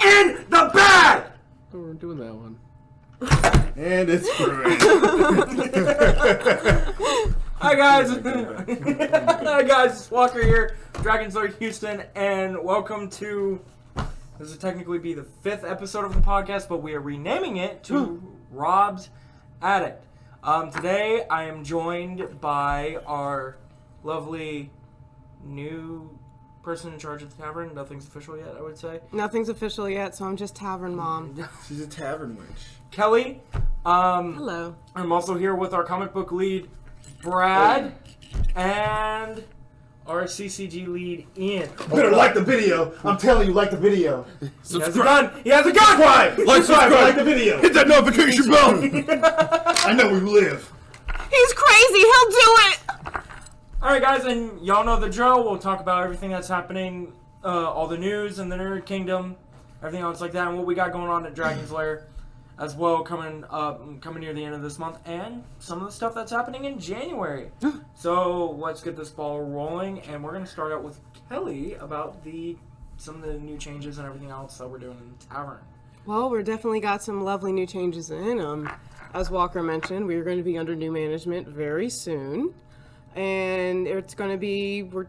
in the bag! Oh, we're doing that one. And it's great. Hi guys. Hi guys, it's Walker here, Dragon's Lord Houston, and welcome to, this will technically be the 5th episode of the podcast, but we are renaming it to Rob's Attic. Today I am joined by our lovely new person in charge of the tavern. Nothing's official yet, I would say. Nothing's official yet, so I'm just tavern mom. She's a tavern witch. Kelly. Hello. I'm also here with our comic book lead, Brad, and our CCG lead, Ian. Better like the video. I'm telling you, like the video. He has a gun. He has a gun. Like the video. Hit that notification bell. I know we live. He's crazy. He'll do it. All right, guys, and y'all know the drill. We'll talk about everything that's happening, all the news in the Nerd Kingdom, everything else like that, and what we got going on at Dragon's Lair as well, coming near the end of this month, and some of the stuff that's happening in January. So let's get this ball rolling, and we're gonna start out with Kelly about some of the new changes and everything else that we're doing in the tavern. Well, we're definitely got some lovely new changes in. As Walker mentioned, we're going to be under new management very soon. And it's going to be, we're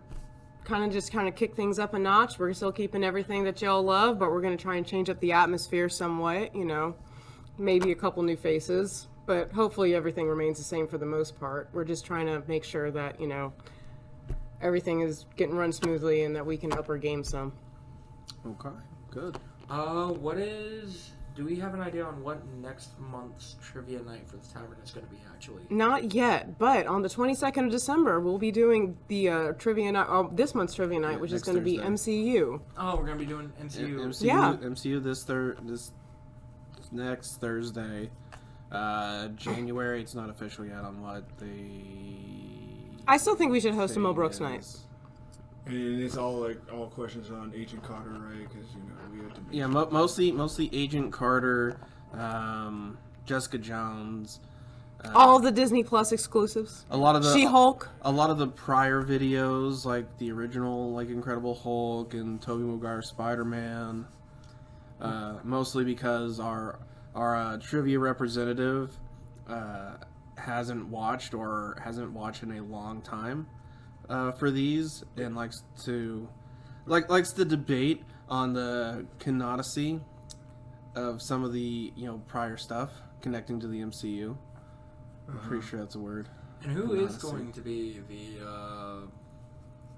kind of kick things up a notch. We're still keeping everything that y'all love, but we're going to try and change up the atmosphere somewhat, maybe a couple new faces, but hopefully everything remains the same for the most part. We're just trying to make sure that, everything is getting run smoothly and that we can up our game some. Okay, good. Do we have an idea on what next month's trivia night for the tavern is going to be, actually? Not yet, but on the 22nd of December, we'll be doing the trivia night, this month's trivia night, which is going to be MCU. Oh, we're going to be doing MCU. MCU this next Thursday. January, it's not official yet on what I still think we should host a Mo Brooks night. And it's all questions on Agent Carter, right? Because we have to. Yeah, mostly Agent Carter, Jessica Jones. All the Disney Plus exclusives. A lot of the She-Hulk. A lot of the prior videos, like the original, Incredible Hulk and Tobey Maguire's Spider-Man. Mostly because our trivia representative hasn't watched in a long time. For these, and likes to debate on the canonicity of some of the prior stuff connecting to the MCU. I'm pretty sure that's a word. And who is going to be the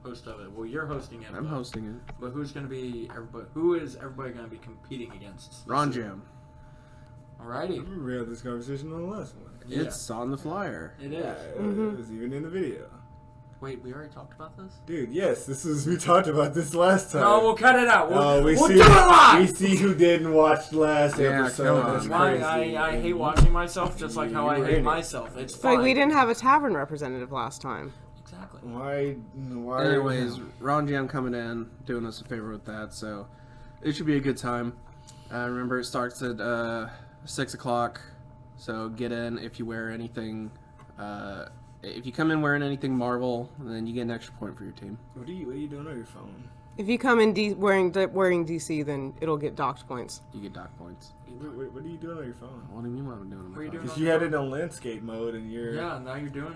host of it? Well, you're hosting it. I'm hosting it. But who's going to be everybody? Who is everybody going to be competing against? Ron Jam. Alrighty. We had this conversation on the last one. It's on the flyer. It is. Yeah, it was even in the video. Wait, we already talked about this? Dude, yes, we talked about this last time. No, we'll cut it out. We'll do it We live! see who didn't watch last episode. Come on. That's Why crazy. I hate watching myself just like how I hate myself. It's fine. But we didn't have a tavern representative last time. Exactly. Why? Anyways, Ron Jam coming in, doing us a favor with that, so it should be a good time. Remember, it starts at 6 o'clock, so get in if you wear anything. If you come in wearing anything Marvel, then you get an extra point for your team. What are you doing on your phone? If you come in wearing DC, then it'll get docked points. You get dock points. What are you doing on your phone? What do you mean what I'm doing on my phone? Because you had it on landscape mode and you're... Yeah, now you're doing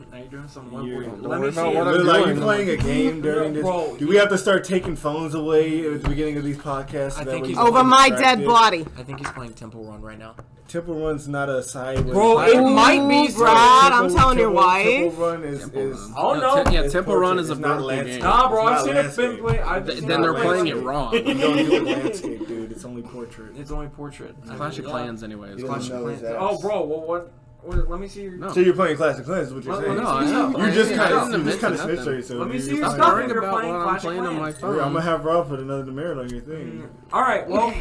some Don't Let worry me see about it. what I'm doing. Are you playing a game during this? Bro, do we have to start taking phones away at the beginning of these podcasts? I think he's Over my dead body. I think he's playing Temple Run right now. Temple Run's not a side. Bro, it might be, Brad. I'm telling your wife. Temple Run is Oh no! Temple Run is a birthday game. Nah, bro, I've seen it been played. Then they're playing it wrong. You don't do it landscape, dude. It's only portrait. It's only portrait. Clash of Clans, anyways. Clash of Clans. Oh, bro, well, what? Let me see your... No. So you're playing Clash of Clans is what you're saying? No, you just kind of snitched on yourself. Let me see your Stop stuff worrying if you're about playing what I'm Clash of playing on my Clans. phone. I'm gonna have Rob put another demerit on your thing. Alright, well,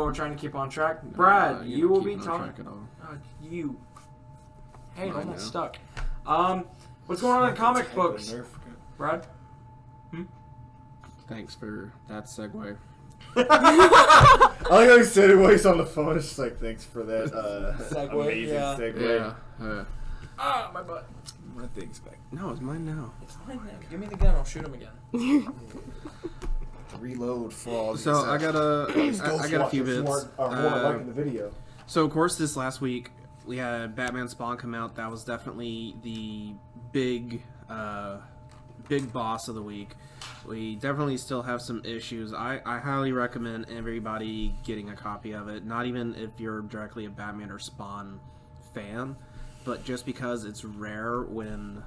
we're trying to keep on track. Brad, you will be talking... you. Hey, I'm almost stuck. What's going on in comic books? Brad? Thanks for that segue. I like how he said it while he's on the phone. It's just like, thanks for that amazing segue. Yeah. Ah, my butt. My thing's back. No, it's mine now. It's mine now. Give me the gun. I'll shoot him again. to reload for all these. So I got a few bits. Liking the video. So of course, this last week we had Batman Spawn come out. That was definitely the big boss of the week. We definitely still have some issues. I highly recommend everybody getting a copy of it. Not even if you're directly a Batman or Spawn fan, but just because it's rare when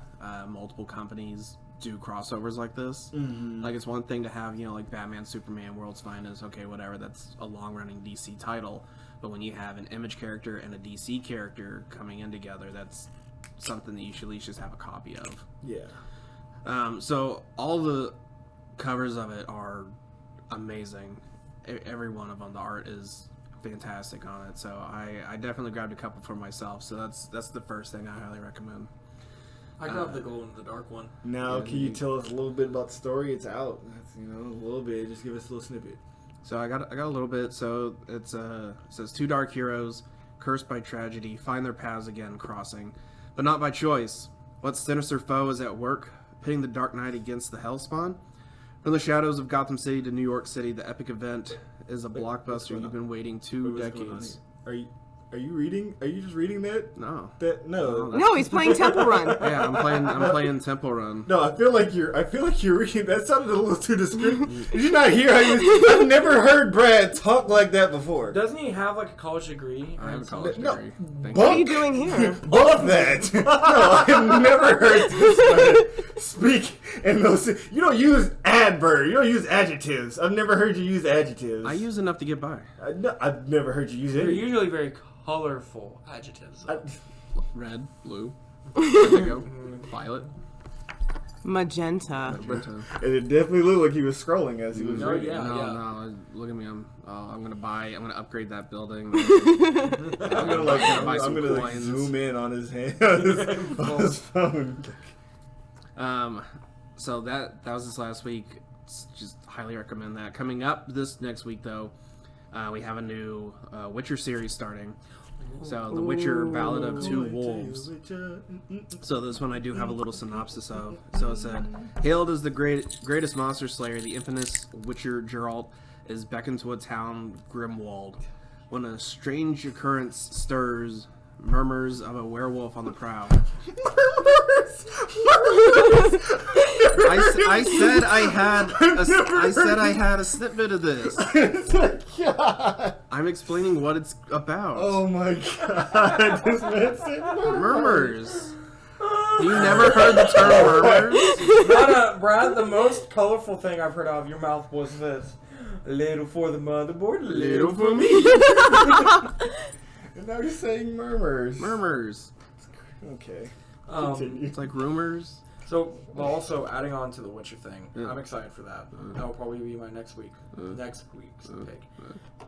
multiple companies do crossovers like this. Mm-hmm. Like, it's one thing to have, like Batman, Superman, World's Finest, okay, whatever, that's a long-running DC title. But when you have an Image character and a DC character coming in together, that's something that you should at least just have a copy of. Yeah. So all the covers of it are amazing. Every one of them, the art is fantastic on it. So I definitely grabbed a couple for myself. So that's the first thing I highly recommend. I grabbed the glow in the dark one. Now, can you tell us a little bit about the story? It's out. That's, a little bit. Just give us a little snippet. So I got a little bit. So it says 2 dark heroes, cursed by tragedy, find their paths again crossing, but not by choice. What sinister foe is at work, pitting the Dark Knight against the Hellspawn? From the shadows of Gotham City to New York City, the epic event is a blockbuster you've been waiting 2 decades. Are you reading? Are you just reading that? No. No. No, he's playing Temple Run. Yeah, I'm playing Temple Run. No, I feel like you're reading. That sounded a little too descriptive. Did you not hear how you? I've never heard Brad talk like that before. Doesn't he have like a college degree? I have a college degree. What are you doing here? Bump that. No, I've never heard this man speak in those. You don't use adverb. You don't use adjectives. I've never heard you use adjectives. I use enough to get by. I've never heard you use They're any. usually very colorful adjectives. Red, blue, indigo, violet, Magenta. magenta. And it definitely looked like he was scrolling as he was No, reading. yeah. No, look at me. I'm gonna upgrade that building. I'm buy some gonna coins. zoom in on his hand, on his phone. So that was this last week. Just highly recommend that. Coming up this next week, though, we have a new Witcher series starting. So, The Witcher Ballad of Two Wolves. So this one I do have a little synopsis of. So it said, hailed as the greatest monster slayer, the infamous Witcher Geralt is beckoned to a town Grimwald. When a strange occurrence stirs, murmurs of a werewolf on the prowl. I said I had a snippet of this. God. I'm explaining what it's about. Oh my God! This man said Murmurs. You never heard the term murmurs? Brad, the most colorful thing I've heard out of your mouth was this. A little for the motherboard, a little for me. And now you're saying murmurs. Murmurs. Okay. It's like rumors. So, well, also adding on to the Witcher thing, Yeah. I'm excited for that. That will probably be my next week's pick.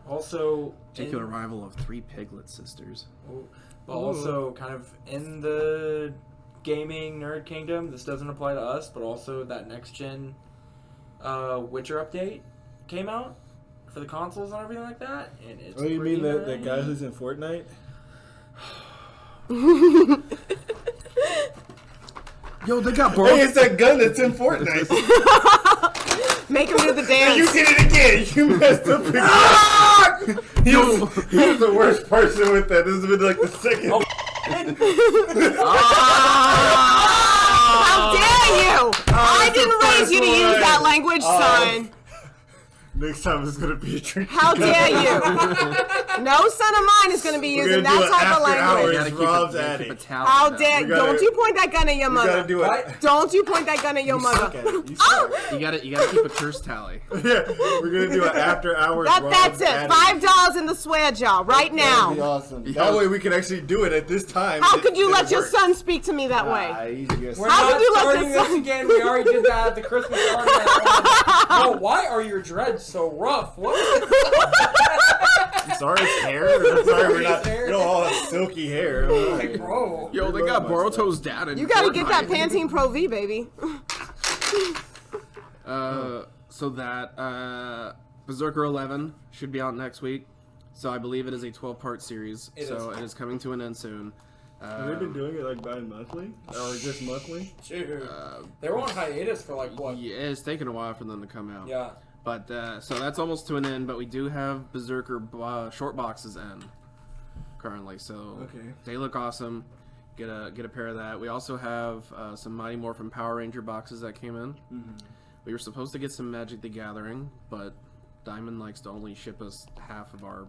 Also, Take you arrival of 3 piglet sisters. but also kind of in the gaming nerd kingdom, this doesn't apply to us, but also that next gen Witcher update came out for the consoles and everything like that, and it's. Oh, you mean pretty that guy who's in Fortnite? Yo, they got Hey, it's that gun that's in Fortnite. Make him do the dance. You did it again. You messed up again. He was the worst person with that. This has been like the second. How dare you! I didn't raise you to use that language, son. Next time it's gonna be a drink. How dare you! No son of mine is going to be using that type of language. Rob's at it. How dare! Don't you point that gun at your mother! Do it. Don't you point that gun at your mother! You gotta keep a curse tally. Yeah, we're gonna do an after hours. That's it. $5 in the swear jar right now. That'd be awesome. That way we can actually do it at this time. How could you let your son speak to me that way? We're How not could you let starting your this son? again. We already did that at the Christmas party. No, why are your dreads so rough? What is I'm sorry, it's hair. I'm sorry, we don't all have silky hair. like, bro? Yo, they got Boruto's dad in You gotta get that Fortnite. Pantene Pro V, baby. So that Berserker 11 should be out next week. So I believe it is a 12-part series. It is coming to an end soon. Have they been doing it like bi-monthly? Or just monthly? Dude, they were on hiatus for like what? Yeah, it's taken a while for them to come out. Yeah. But so that's almost to an end. But we do have Berserker short boxes in currently, so Okay. they look awesome. Get a pair of that. We also have some Mighty Morphin Power Ranger boxes that came in. Mm-hmm. We were supposed to get some Magic the Gathering, but Diamond likes to only ship us half of our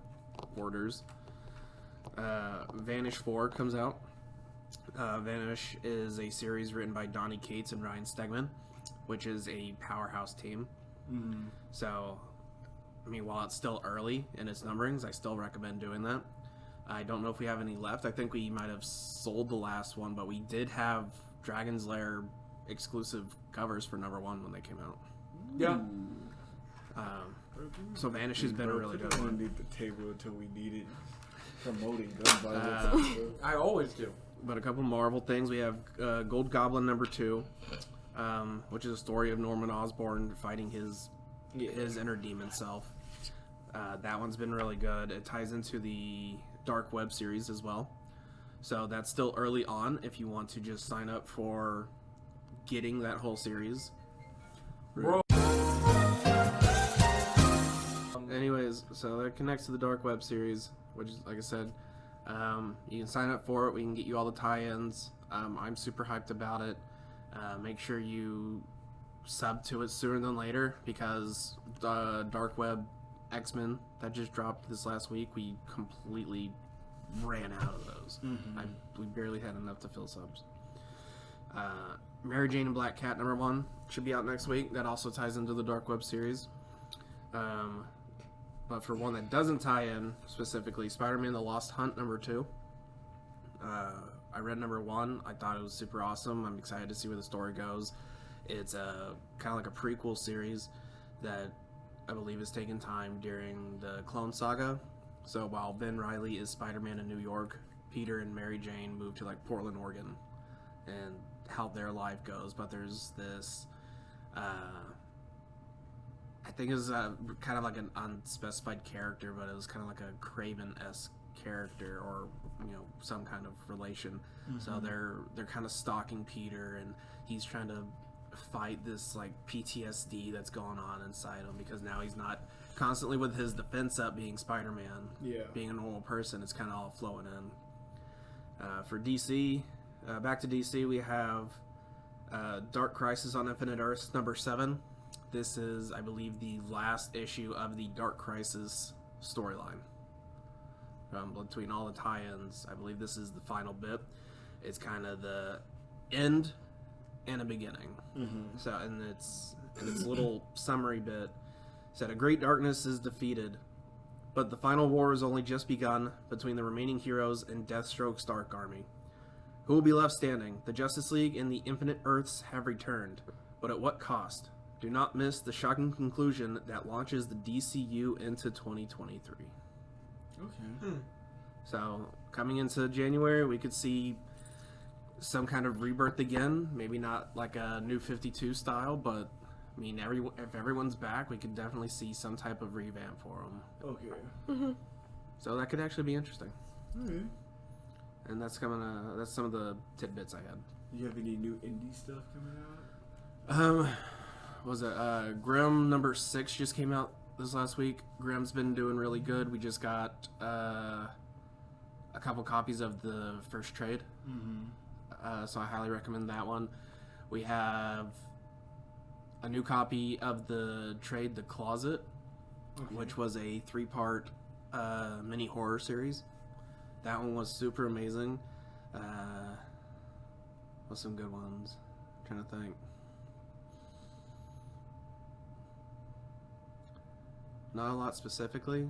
orders. Vanish 4 comes out. Vanish is a series written by Donnie Cates and Ryan Stegman, which is a powerhouse team. Mm-hmm. So, I mean, while it's still early in its numberings, I still recommend doing that. I don't know if we have any left. I think we might have sold the last one, but we did have Dragon's Lair exclusive covers for number 1 when they came out. Yeah. So Vanish has been a really good one. Underneath the table until we need it. Promoting gun violence. I always do. But a couple Marvel things. We have Gold Goblin number 2, which is a story of Norman Osborn fighting his inner demon self. That one's been really good. It ties into the Dark Web series as well. So that's still early on if you want to just sign up for getting that whole series. Bro. Anyways, so that connects to the Dark Web series, which is, like I said, you can sign up for it. We can get you all the tie-ins. I'm super hyped about it. Make sure you sub to it sooner than later, because Dark Web X-Men that just dropped this last week, we completely ran out of those. Mm-hmm. We barely had enough to fill subs. Mary Jane and Black Cat number 1 should be out next week. That also ties into the Dark Web series. But for one that doesn't tie in specifically, Spider-Man The Lost Hunt number 2. I read number 1. I thought it was super awesome. I'm excited to see where the story goes. It's kind of like a prequel series that I believe is taking time during the Clone Saga. So while Ben Reilly is Spider-Man in New York, Peter and Mary Jane move to like Portland, Oregon, and how their life goes. But there's this, I think it was kind of like an unspecified character, but it was kind of like a Craven-esque character, or some kind of relation. Mm-hmm. So they're kind of stalking Peter, and he's trying to fight this like PTSD that's going on inside him, because now he's not constantly with his defense up being Spider-Man. Yeah. Being a normal person, it's kind of all flowing in. For DC, back to DC, we have Dark Crisis on Infinite Earths number 7. This is, I believe, the last issue of the Dark Crisis storyline. Between all the tie-ins, I believe this is the final bit. It's kind of the end and a beginning. Mm-hmm. So, and its little summary bit said, "A great darkness is defeated, but the final war has only just begun between the remaining heroes and Deathstroke's Dark Army. Who will be left standing? The Justice League and the Infinite Earths have returned, but at what cost? Do not miss the shocking conclusion that launches the DCU into 2023. Okay. So, coming into January, we could see some kind of rebirth again. Maybe not like a New 52 style, but I mean, if everyone's back, we could definitely see some type of revamp for them. Okay. So that could actually be interesting. Okay. And that's some of the tidbits I had. You have any new indie stuff coming out? Was it Grimm number 6 just came out this last week. Grimm's been doing really good. We just got a couple copies of the first trade. Mm-hmm. So I highly recommend that one. We have a new copy of the trade The Closet, which was a 3-part mini horror series. That one was super amazing. With some good ones. I'm trying to think. Not a lot specifically.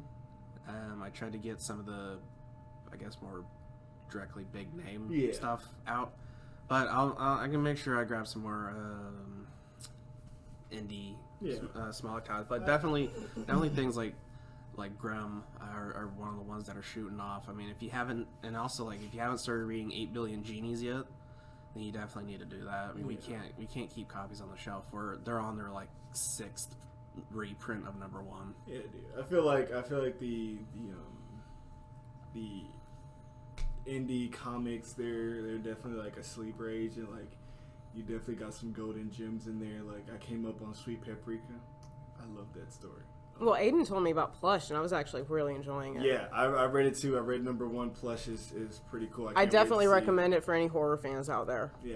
I tried to get some of the, I guess, more directly big name stuff out, but I can make sure I grab some more indie, smaller titles. But definitely things like Grimm are one of the ones that are shooting off. I mean, if you haven't started reading 8 Billion Genies yet, then you definitely need to do that. I mean, we can't keep copies on the shelf. They're on their like 6th reprint of number 1. Yeah, dude. I feel like the indie comics, they're definitely like a sleeper agent. Like, you definitely got some golden gems in there. Like, I came up on Sweet Paprika. I love that story. Well, Aiden told me about Plush, and I was actually really enjoying it. Yeah, I read it too. I read #1. Plush is pretty cool. I definitely recommend it for any horror fans out there. Yeah,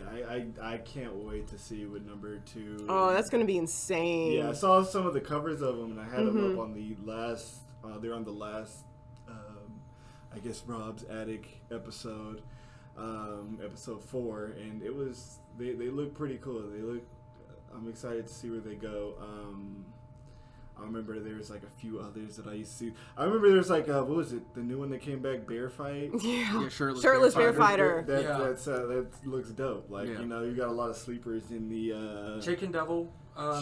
I can't wait to see what #2. Oh, that's going to be insane. Yeah, I saw some of the covers of them, and I had them up on the last. They're on the last, I guess, Rob's Attic episode, episode 4, and it was they look pretty cool. I'm excited to see where they go. I remember there was like a few others that I used to see. I remember there was like what was it? The new one that came back, Bear Fight. Yeah, Shirtless Bear Fighter. That looks dope. Like Yeah. you got a lot of sleepers in the Chicken Devil.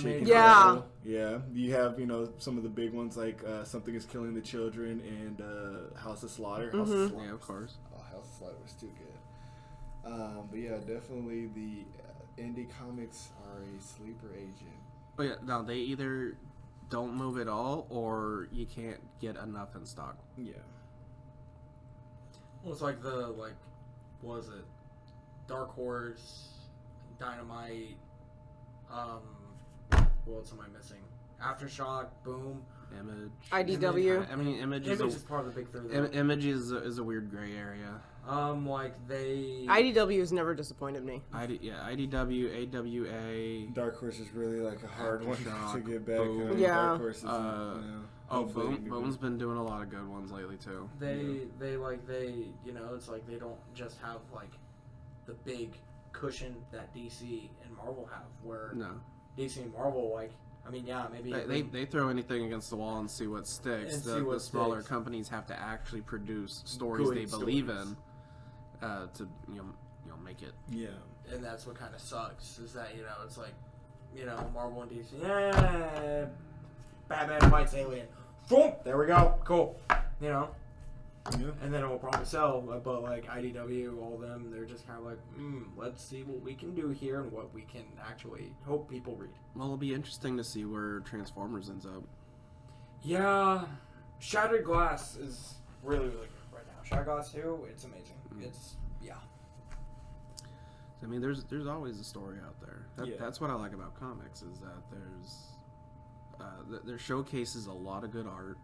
Chicken Yeah. Devil. Yeah. You have some of the big ones like Something Is Killing the Children and House of Slaughter. House of Slaughter. Yeah, of course. Oh, House of Slaughter was too good. But yeah, definitely the indie comics are a sleeper agent. Oh yeah, no, they either don't move at all or you can't get enough in stock. Yeah. Well, it's like what was it? Dark Horse, Dynamite, what else am I missing? Aftershock, Boom. Image. IDW. I mean, Image Image is is part of the big three. though. Image is a weird gray area. Like they. IDW has never disappointed me. IDW, AWA. Dark Horse is really like a hard one Aftershock, to get back Boom. on. Yeah. Dark Horse is, Boom's been doing a lot of good ones lately too. They it's like they don't just have like the big cushion that DC and Marvel have, where No, DC and Marvel maybe they throw anything against the wall and see what sticks. And The, see what the smaller sticks. companies have to actually produce stories Good they believe stories. in to make it. Yeah. and that's what kind of sucks is that it's like Marvel and DC, yeah, Batman fights alien, boom, there we go, cool, Yeah. and then it will probably sell. But like IDW, all them, they're just kind of like, let's see what we can do here and what we can actually hope people read. Well, it'll be interesting to see where Transformers ends up. Yeah, Shattered Glass is really really good right now. Shattered Glass 2, it's amazing. It's I mean, there's always a story out there. Yeah. That's what I like about comics is that there showcases a lot of good art.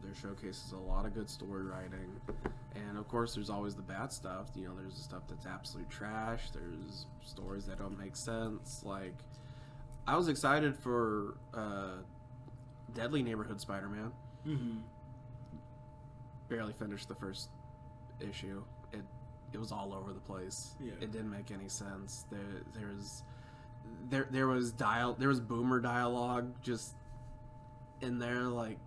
There showcases a lot of good story writing, and of course, there's always the bad stuff. There's the stuff that's absolute trash. There's stories that don't make sense. Like, I was excited for Deadly Neighborhood Spider-Man. Mm-hmm. Barely finished the first issue. It was all over the place. Yeah. It didn't make any sense. There was boomer dialogue just in there. Like,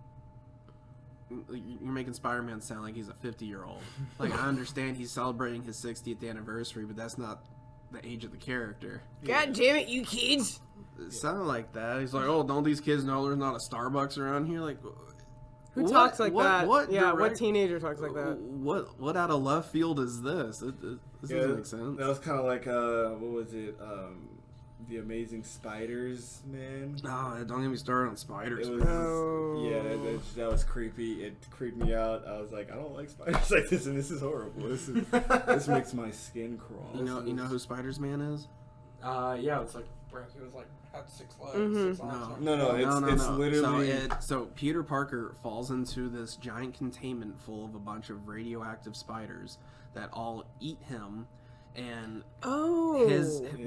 you're making Spider-Man sound like he's a 50-year-old. Like, I understand he's celebrating his 60th anniversary, but that's not the age of the character. God damn it, you kids! It sounded like that. He's like, "Oh, don't these kids know there's not a Starbucks around here?" Like, Who talks like that? What Yeah, what direct- teenager talks like that? What out of left field is this? This doesn't make sense. That was kind of like what was it? The Amazing Spiders, man. No, don't get me started on spiders. It was, No. yeah, that was creepy. It creeped me out. I was like, I don't like spiders like this, and this is horrible. This makes my skin crawl. You know who Spiders Man is? yeah, it's like where he was like had 6 legs, Mhm. 6 arms. No, it's literally. So Peter Parker falls into this giant containment full of a bunch of radioactive spiders that all eat him, and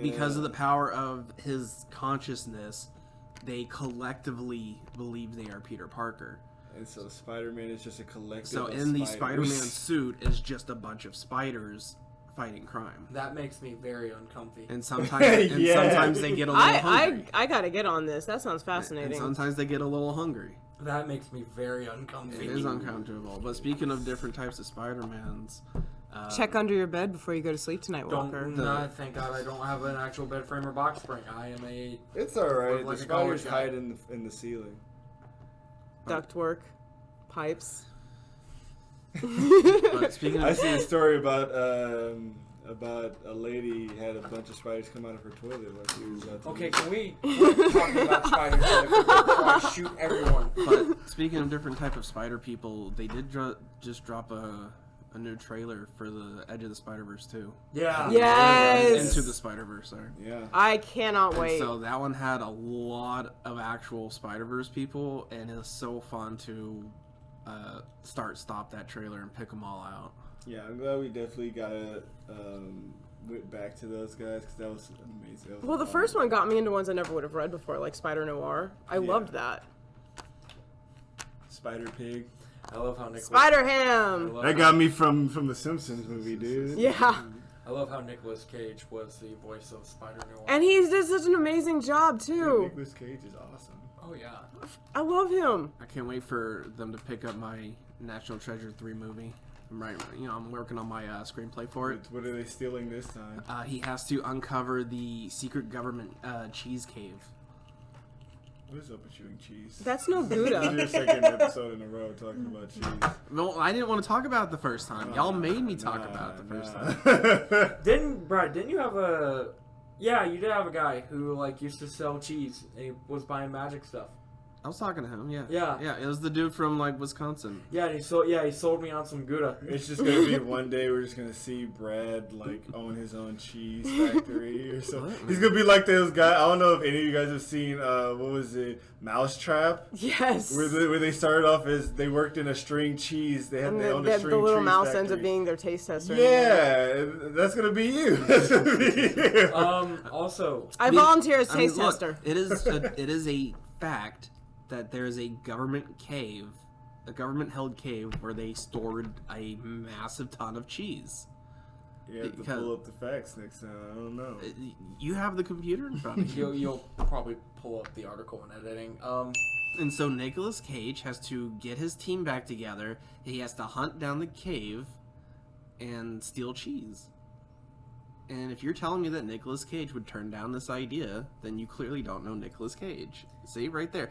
because of the power of his consciousness, they collectively believe they are Peter Parker. And so Spider-Man is just a collective. So of in the spiders. Spider-Man suit is just a bunch of spiders fighting crime. That makes me very uncomfy. And sometimes sometimes they get a little hungry. I gotta get on this. That sounds And fascinating. sometimes they get a little hungry. That makes me very uncomfy. It is uncomfortable. But speaking of different types of Spider-Mans, Check under your bed before you go to sleep tonight, Walker. Thank God I don't have an actual bed frame or box spring. I am a. It's alright. Like The a college spiders guy. hide in the ceiling. Ductwork, pipes. but speaking I of see a story about a lady had a bunch of spiders come out of her toilet while she was about to Okay, leave. can we quit talking about spiders before I shoot everyone? but speaking of different type of spider people, they did just drop a a new trailer for the Edge of the Spider-Verse 2. Yeah. Yes! Into the Spider-Verse, sorry. Yeah. I cannot And wait. so that one had a lot of actual Spider-Verse people, and it was so fun to stop that trailer and pick them all out. Yeah, I'm glad we definitely got went back to those guys because that was amazing. That was Well, the fun. first one got me into ones I never would have read before, like Spider Noir. I loved that. Spider Pig. I love how Nick. Spider Ham. That got me from the Simpsons movie, dude. Yeah, I love how Nicolas Cage was the voice of Spider Noir. and he did such an amazing job Dude, too. Nicolas Cage is awesome. Oh yeah. I love him. I can't wait for them to pick up my National Treasure 3 movie. I'm working on my screenplay for it. What are they stealing this time? He has to uncover the secret government cheese cave. What is up with you and cheese? That's no This is Gouda. your second episode in a row talking about cheese. Well, I didn't want to talk about it the first time. Y'all made me talk about it the first time. Didn't you have a? Yeah, you did have a guy who like used to sell cheese and he was buying magic stuff. I was talking to him, yeah. Yeah. Yeah, it was the dude from, like, Wisconsin. Yeah, and he sold me on some Gouda. It's just gonna be one day we're just gonna see Brad like own his own cheese factory or something. What? He's gonna be like those guys. I don't know if any of you guys have seen what was it, Mousetrap, Yes. where they started off as they worked in a string cheese. They had And their own the string little cheese mouse factory. ends up being their taste tester. Yeah, that's gonna be you. That's gonna be you. Also, I volunteer as taste look, tester. it is a fact that there is a government held cave where they stored a massive ton of cheese. You have to Because- pull up the facts next time. I don't know. You have the computer in front of you. you'll probably pull up the article in editing. And so Nicolas Cage has to get his team back together. He has to hunt down the cave and steal cheese. And if you're telling me that Nicolas Cage would turn down this idea, then you clearly don't know Nicolas Cage. See, right there.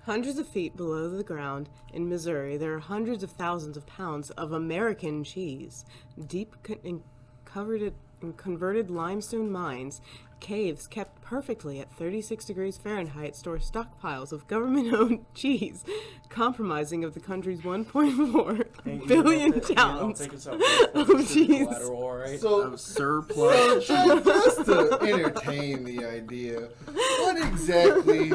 Hundreds of feet below the ground in Missouri, there are hundreds of thousands of pounds of American cheese. Deep covered in converted limestone mines, caves kept perfectly at 36 degrees Fahrenheit store stockpiles of government-owned cheese, compromising of the country's 1.4 billion towns of cheese. So, Surplus. Just to entertain the idea, what exactly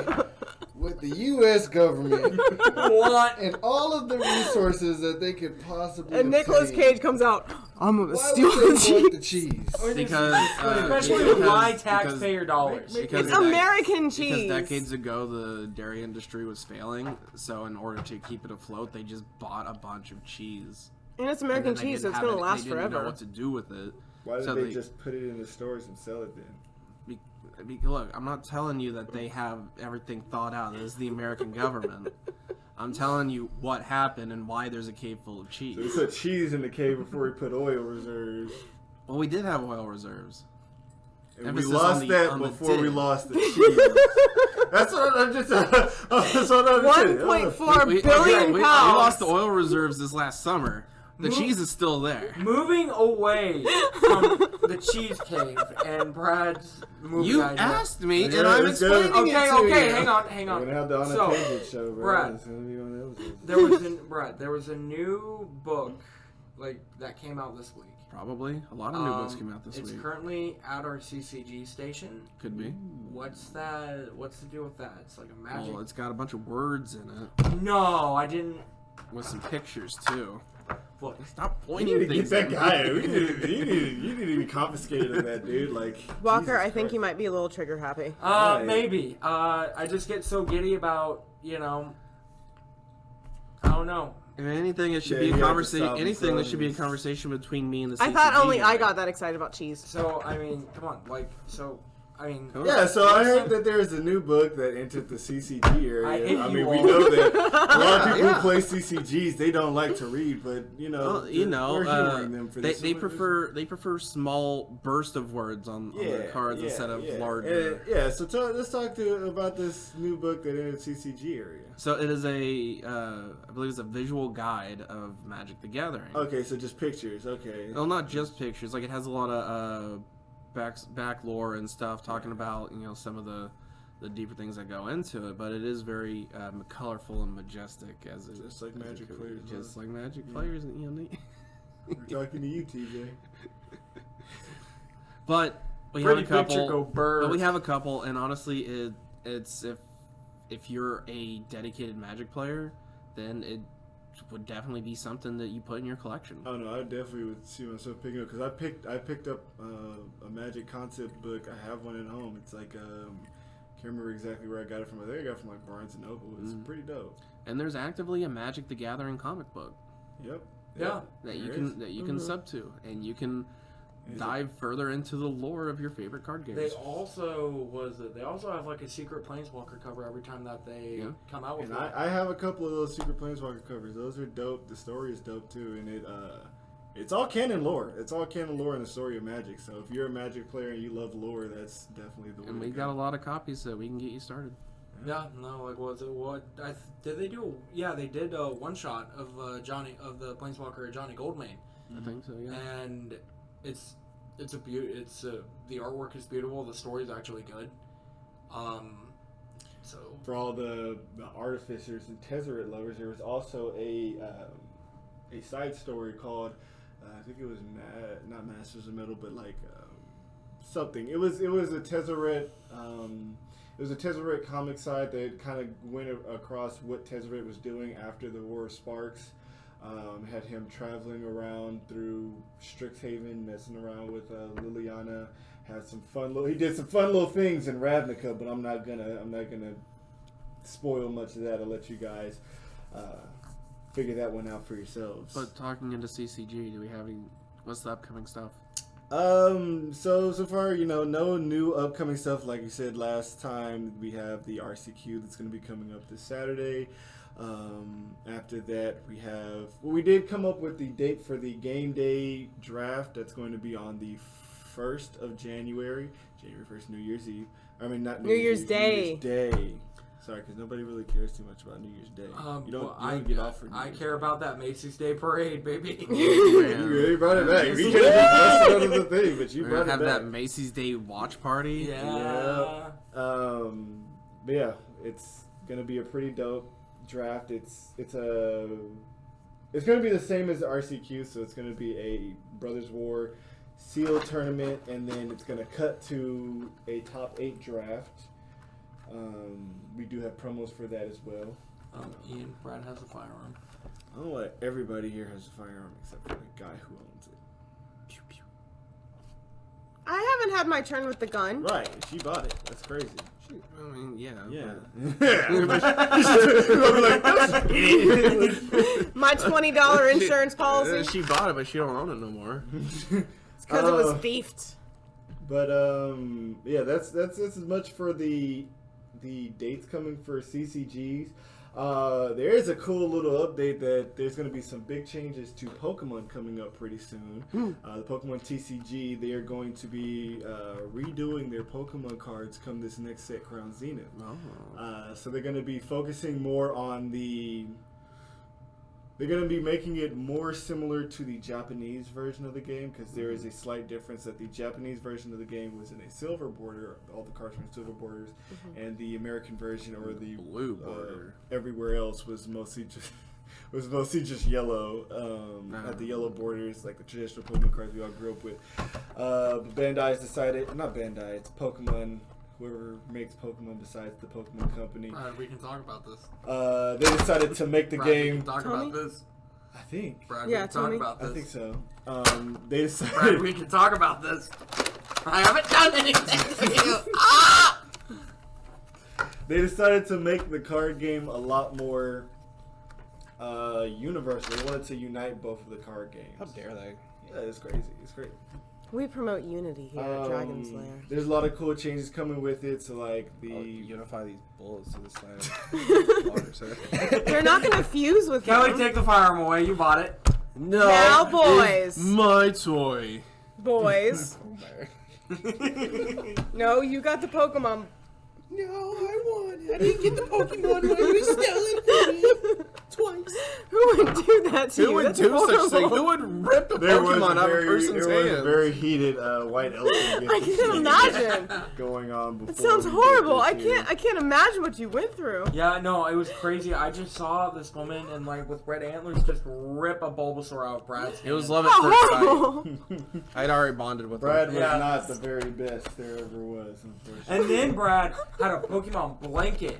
would the U.S. government What? and all of the resources that they could possibly And Nicolas obtain, Cage comes out, I'm gonna why steal would the they want the cheese. cheese? Because Especially with my taxpayer dollars. because It's American cheese. Because decades ago, the dairy industry was failing, so in order to keep it afloat, they just bought a bunch of cheese. And it's And American then they cheese, so didn't it's have gonna it- last they didn't know forever. what to do with it. why did So they just put it in the stores and sell it then? Look, I'm not telling you that they have everything thought out. This is the American government. I'm telling you what happened and why there's a cave full of So he cheese. put cheese in the cave before he put oil reserves. Well, we did have oil reserves. And we Emphasis lost on the- that on the before we did. lost the cheese. That's what I'm just. That's what I'm saying. 1.4 We billion we pounds. lost the oil reserves this last summer. The cheese is still there. Moving away from the cheese cave and Brad's movie You idea. asked me, Yeah, and I'm let's go. explaining Okay, it to okay, you. hang on. We're gonna have the On a So, Tangent show, bro. Brad, It's gonna be one of those. there was a new book like that came out this week. Probably. A lot of new books came out this It's week. currently at our CCG station. Could be. What's that? What's the deal with that? It's like a magic. Well, it's got a bunch of words in it No, I didn't. with some pictures too. Look, Stop You pointing need to things. get that at me. guy. You need to be confiscated of that dude. Like Walker, Jesus I think Christ. you might be a little trigger happy. Right. maybe. I just get so giddy about I don't know. If anything, it should Yeah, be you a have to conversation. stop Anything, and that should be a slow. conversation between me and the. I thought CCG only I guy. got that excited about cheese. So I mean, come on, Come on. Yeah, so I heard that there is a new book that entered the CCG area. I hate I you mean, all. we know that a lot of people Yeah. who play CCGs, they don't like to read, but Well, we're humoring them for they, this. they prefer small burst of words on their cards instead of larger. So let's talk about this new book that entered CCG area. So it is I believe it's a visual guide of Magic the Gathering. Okay, so just pictures. Okay. Well, not just pictures. Like it has a lot of back lore and stuff talking about some of the deeper things that go into it. But it is very colorful and majestic as it Just like as it Magic could be. players, Just huh? like Magic players, and We're talking to you, TJ. But we Pretty have a couple. picture go birds. But we have a couple, and honestly, it's if you're a dedicated Magic player, then it would definitely be something that you put in your collection. Oh no, I definitely would see myself picking up because I picked up a Magic concept book. I have one at home. It's like can't remember exactly where I got it from. I think I got it from like Barnes and Noble. It's pretty dope. And there's actively a Magic the Gathering comic book. Yep. Yeah. That you can sub to, and you can dive further into the lore of your favorite card games. They also have like a secret Planeswalker cover every time that they come out with And one. I have a couple of those Secret Planeswalker covers. Those are dope. The story is dope too, and it's all canon lore. It's all canon lore in the story of Magic. So if you're a Magic player and you love lore, that's definitely the way. And we got a lot of copies that we can get you started. Yeah, no, like did they do? Yeah, they did a one shot of the Planeswalker Johnny Goldmane, I think so. Yeah. and it's a the artwork is beautiful. The story is actually good. So For all the artificers and Tezzeret lovers, there was also a side story called I think it was not Masters of Metal, but like something. It was a Tezzeret. It was a Tezzeret comic side that kind of went across what Tezzeret was doing after the War of Sparks. Had him traveling around through Strixhaven, messing around with Liliana. He did some fun little things in Ravnica, but I'm not gonna spoil much of that. I'll let you guys figure that one out for yourselves. But talking into CCG, do we have any? What's the upcoming stuff? So far, no new upcoming stuff. Like you said last time, we have the RCQ that's going to be coming up this Saturday. After that, we did come up with the date for the game day draft. That's going to be on the 1st of January 1st, New Year's Eve. I mean, not New Year's Day. New Year's Day. Sorry, because nobody really cares too much about New Year's Day. You don't get off for New I Year's care Day. about that Macy's Day Parade, baby. You brought it back. We could have just busted under the thing, but you We're brought gonna it have back. that Macy's Day watch party. Yeah. But yeah, it's gonna be a pretty dope draft. It's gonna be the same as the RCQ, so it's gonna be a Brothers War Seal tournament, and then it's gonna cut to a top 8 draft. We do have promos for that as well. Ian, Brad has a firearm. I don't know why everybody here has a firearm except for the guy who owns it. Pew, pew. I haven't had my turn with the gun. Right, she bought it. That's crazy. I mean, yeah. Yeah. My $20 insurance policy. She bought it, but she don't own it no more. It's because it was beefed. But yeah, that's as much for the dates coming for CCGs. There is a cool little update that there's going to be some big changes to Pokemon coming up pretty soon. The Pokemon TCG, they are going to be redoing their Pokemon cards come this next set, Crown Zenith. So they're going to be focusing more on they're going to be making it more similar to the Japanese version of the game, because there is a slight difference that the Japanese version of the game was in a silver border, all the cards were in silver borders, and the American version, or the blue border, everywhere else was mostly just yellow. Had the yellow borders, like the traditional Pokemon cards we all grew up with. But Bandai's decided, not Bandai, it's Pokemon. Whoever makes Pokemon besides the Pokemon Company. We can talk about this. They decided to make the game. We can talk Tony? about this. I think. Brad, Yeah, we can talk Tony? about this. I think so. They decided. Brad, we can talk about this. I haven't done anything to you. Ah! They decided to make the card game a lot more universal. They wanted to unite both of the card games. How dare they? Yeah, it's crazy. It's great. We promote unity here at Dragon Slayer. There's a lot of cool changes coming with it. So like Unify these bullets to the side. Water, sir. They're not going to fuse with Kelly, them. take the firearm away. You bought it. No. Now, boys. It's my toy. Boys. No, you got the Pokemon. No, I won. I didn't get the Pokemon when you stole it from me. Twice. Who would do that to Who you. would That's do such horrible. thing? Who would rip a There was Pokemon out of a person's there was a hands? very heated white elephant I can't imagine. going on before. It sounds we did horrible. this I here. can't imagine what you went through. Yeah, no, it was crazy. I just saw this woman and like with red antlers just rip a Bulbasaur out of Brad's It was hand. love at How first sight. horrible. I'd already bonded with Brad him. was Yeah. not the very best there ever was, unfortunately. And then Brad had a Pokemon blanket.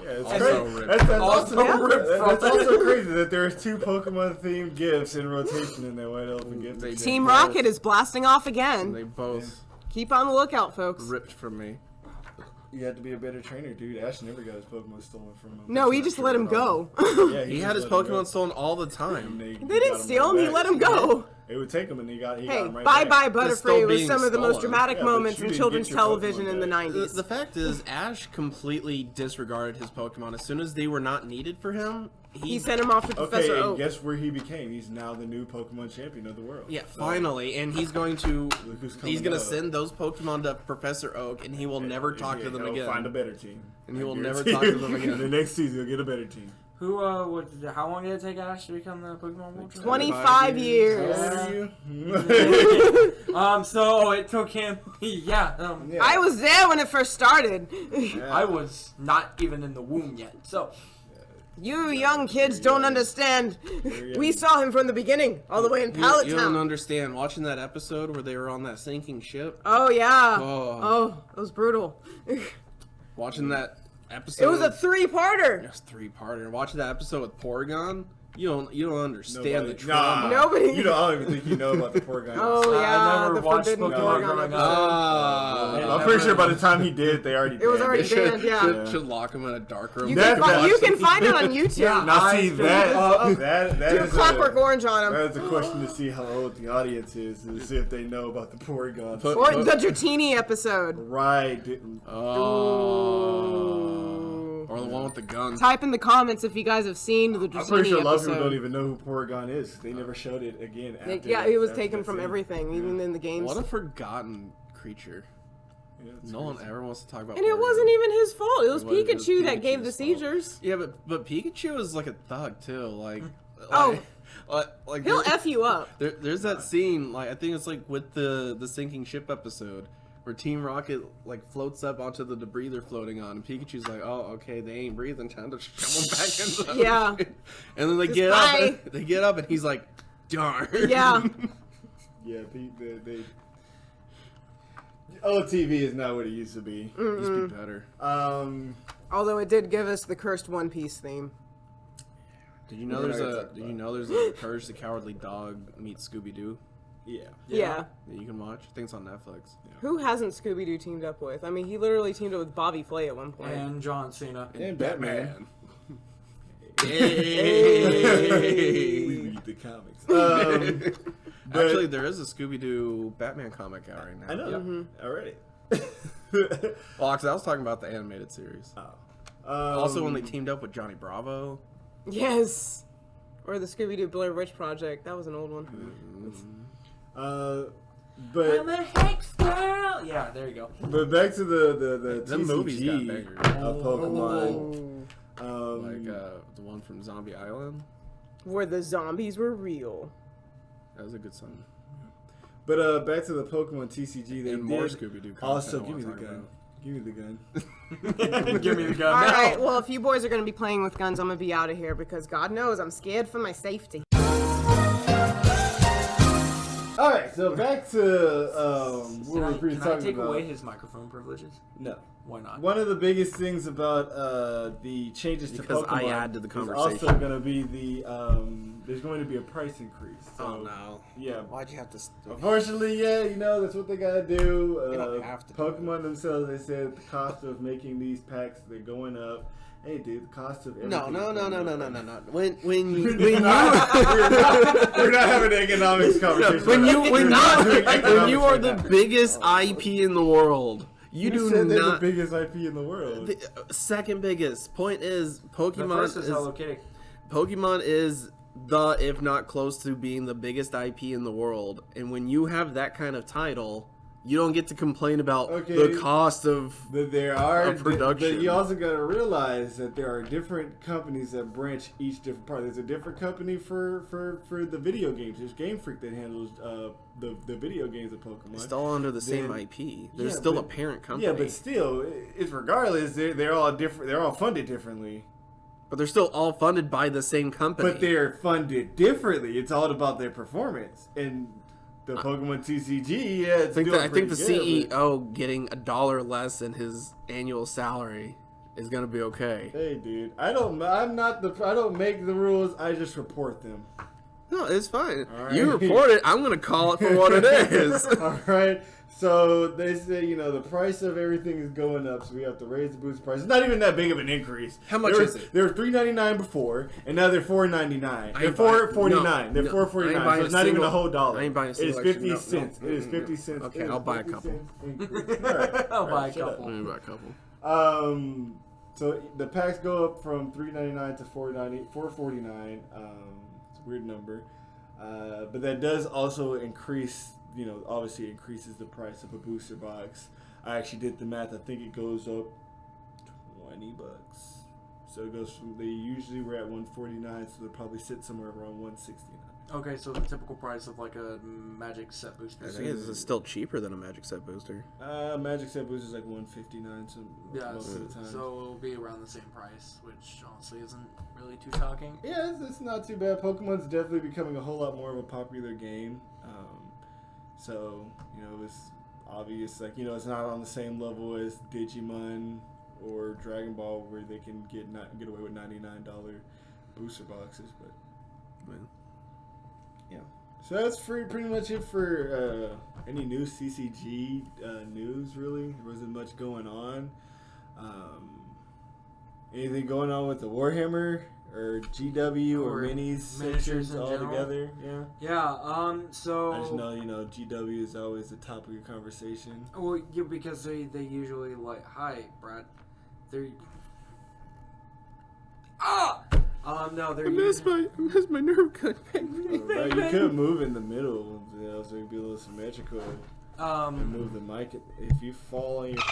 Yeah, it's Also crazy. ripped. That's Also also, ripped from that's it. also crazy that there's 2 Pokemon-themed gifts in rotation in that white elephant gift. They exchange. Team Rocket is blasting off They again. both Keep on the lookout, folks. ripped from me. You had to be a better trainer, dude. Ash never got his Pokemon stolen from him. No, he just let him go. Yeah, He just had his let him go. Pokemon stolen all the And time. They didn't got steal him, right he back. let him go. It would take him, and he got Hey, him right bye back. bye It's still Butterfree was being some of the most stolen. dramatic Yeah, but moments you in didn't children's get your Pokemon television in the back. 90s. The fact is, Ash completely disregarded his Pokemon. As soon as they were not needed for him, He sent him off to Professor Okay, and Oak. guess where he became? He's now the new Pokemon champion of the world. Yeah, So, finally, and he's going to Look who's coming he's going to up. send those Pokemon to Professor Oak, and he will never talk to them he'll again. Find a better team, And he I will never guarantee talk to you. them again. The next season, he'll get a better team. Who, how long did it take Ash to become the Pokemon World Champion? 25 years. So it took him, yeah, Yeah. I was there when it first started. I was not even in the womb yet, so. You young kids don't understand. you We go. saw him from the beginning, all the way in Pallet You don't Town. understand. Watching that episode where they were on that sinking ship, Oh yeah. Oh. Oh, it was brutal. watching that episode. It was a 3-parter. Just 3-parter. Watching that episode with Porygon, you don't understand Nobody- the trauma. Nobody- You don't. I don't even think you know about the poor guy. Oh I yeah, never the watched Forbidden Pokemon Porygon growing episode. up. I'm pretty sure by the time he did, they already. It was banned already it. banned, yeah. Should lock him in a dark room. You That- can find it on YouTube. Yeah. Now see Eyes that Do a is Clockwork Orange on him. That is a question to see how old the audience is, to see if they know about the Porygon. Put- Or the Dratini episode. Right. Oh. Or the one with the guns. Type in the comments if you guys have seen the I'm pretty Dratini sure a lot of people don't episode. even know who Porygon is. They never showed it again. After Yeah, that- it was after taken that from scene. everything, even in the games. What a forgotten creature. Yeah, it's No one crazy. ever wants to talk about And it Porygon. wasn't even his fault. It was It was Pikachu that gave the Pikachu's fault. seizures. Yeah, but Pikachu is like a thug too. Like, Oh. like He'll there- F you up. there's that scene, like I think it's like with the sinking ship episode, where Team Rocket like floats up onto the debris they're floating on, and Pikachu's like, "Oh, okay, they ain't breathing, time to shove them back in." The Yeah. ocean." And then they Just get bye. up. And, they get up, and he's like, "Darn." Yeah. Yeah, they OTV is not what it used to be. Used to be better. Although it did give us the cursed One Piece theme. Did you know We're there's not gonna a talk Did about you know there's a Courage the Cowardly Dog meets Scooby Doo Yeah. Yeah. that you can watch? I think it's on Netflix. Who hasn't Scooby-Doo teamed up with? I mean, he literally teamed up with Bobby Flay at one point. And John Cena. And Batman. Hey. We read the comics. Actually, there is a Scooby Doo Batman comic out right now. I know. Already. Well, actually, I was talking about the animated series. Also, when they teamed up with Johnny Bravo. Yes. Or the Scooby-Doo Blair Witch Project. That was an old one. But I'm a hex girl. Yeah, there you go. but back to the Them movies got TCG bangers. of Pokemon. Like the one from Zombie Island. Where the zombies were real. That was a good song. But back to the Pokemon TCG. They And more did Scooby Doo. also give me the gun. Give me the gun. Give me the gun. All now. right, well, if you boys are going to be playing with guns, I'm going to be out of here because God knows I'm scared for my safety. All right, so back to what we were Can I talking take about. away his microphone privileges? No. Why not? One of the biggest things about the changes Because to Pokemon I add to the is conversation. also going to be the there's going to be a price increase. So, Oh no! Yeah. Why'd you have to? Unfortunately, yeah, you know that's what they gotta do. You don't have to do Pokemon themselves, they said the cost of making these packs they're going up. Hey, dude, the cost of everything. No. When We're not having an economics conversation. when you We're not doing when economics you are right the now. biggest IP in the world, you do said they're not. the biggest IP in the world. The second biggest. Point is, The Pokemon first is Hello Kitty. Pokemon is the, if not close to being the biggest IP in the world. And when you have that kind of title, You don't get to complain about Okay. the cost of There are production. But you also got to realize that there are different companies that branch each different part. There's a different company for the video games. There's Game Freak that handles the video games of Pokemon. It's all under the same Then- IP. There's Yeah, still but- a parent company. Yeah, but still, it's regardless. They're all different. They're all funded differently. But they're still all funded by the same company. But they're funded differently. It's all about their performance. And the Pokemon TCG, yeah, it's I think the doing pretty good, but- CEO getting $1 less in his annual salary is gonna be okay. Hey, dude, I don't make the rules. I just report them. No, it's fine. All right. You report it. I'm gonna call it for what it is. All right. So they say, the price of everything is going up, so we have to raise the boost price. It's not even that big of an increase. How much is it? They were $3.99 before, and now they're $4.99. They're ain't buying- $4.49. They're no, $4.49. I ain't So buying it's not even single- a whole dollar. I ain't buying a It is single 50 extra- cents. no, It is 50 cents. Okay, It is I'll buy a 50 couple. cents increase. All right. I'll buy a shut up. couple. Maybe about a couple. So the packs go up from $3.99 to $4.49. It's a weird number, but that does also increase. Obviously increases the price of a booster box. I actually did the math. I think it goes up $20. So it goes from, they usually were at $149, so they'll probably sit somewhere around $169. Okay, so the typical price of like a Magic set booster. I think it's still cheaper than a Magic Set Booster. Magic set booster is like $159. So Yeah, most of the time. so it'll be around the same price, which honestly isn't really too shocking. Yeah, it's not too bad. Pokemon's definitely becoming a whole lot more of a popular game. So, it's obvious, it's not on the same level as Digimon or Dragon Ball where they can get away with $99 booster boxes, but yeah. So that's pretty much it for any new CCG news, really. There wasn't much going on. Anything going on with the Warhammer or GW or minis miniatures sections in all general? together? Yeah. Yeah, so... I just know, GW is always the topic of conversation. Well, yeah, because they usually hi, Brad. They're... No, they're I missed my nerve gun. Right, you could move in the middle, so it'd be a little symmetrical. And move the mic. If you fall on your